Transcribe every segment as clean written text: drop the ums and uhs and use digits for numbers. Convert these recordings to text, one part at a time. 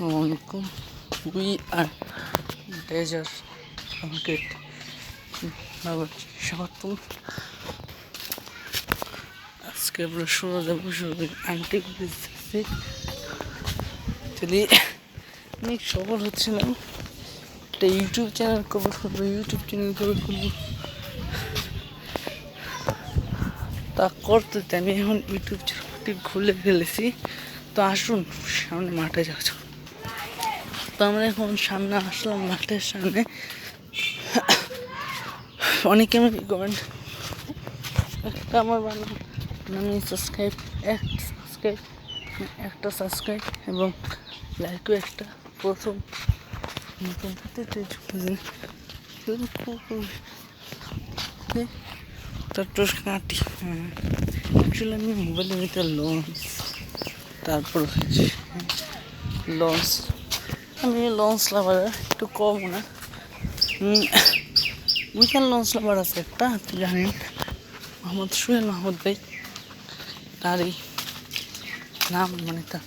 Assalamualaikum. We are Desert Market. স্বাগতম। আজকে আমরা শোনা যাবো আন্টিক বিজনেসে অনেক সফল হচ্ছিলাম। একটা ইউটিউব চ্যানেল কভার করবো, তা করতে আমি এখন ইউটিউব চ্যানেলটি খুলে ফেলেছি। তো আসুন সামনে মাঠে যাওয়া যাক। তো আমরা এখন সামনে আসলাম, মাঠের সামনে। অনেকে আমাকে কমেন্ট একটা আমার বানানো আমি একটা সাবস্ক্রাইব এবং লাইকও একটা প্রথম নতুন কাটি। অ্যাকচুয়ালি আমি মোবাইলের ভিতরে তারপর হচ্ছে আমি লঞ্চ লাভার একটু কম না। উইকেন্ড লঞ্চ লাভার আছে একটা, আপনি জানেন, সোহেল মাহমুদ ভাই, তারই নাম মানে তার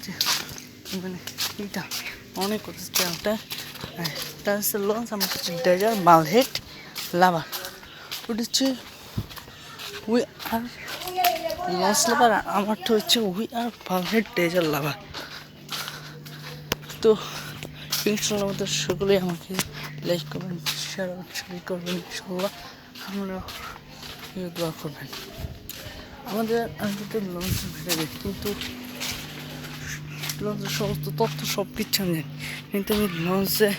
মানে এইটা অনেক করতেছে চ্যানেলটা। তার হচ্ছে লঞ্চ, আমার হচ্ছে ডেজার মালহেড লাভার। ওটা হচ্ছে উই আর লঞ্চ লাভার, আমারটা হচ্ছে উই আর মালহেড ডেজার লাভার। তো ইনশাল্লাহ আমাদের সকলেই আমাকে লাইক করবেন, শেয়ার করবেন, ইনশাল্লাহ আমরা দোয়া করবেন। আমাদের লঞ্চ ভেবে কিন্তু লঞ্চের সমস্ত তথ্য সব কিছু আমি জানি, কিন্তু আমি লঞ্চে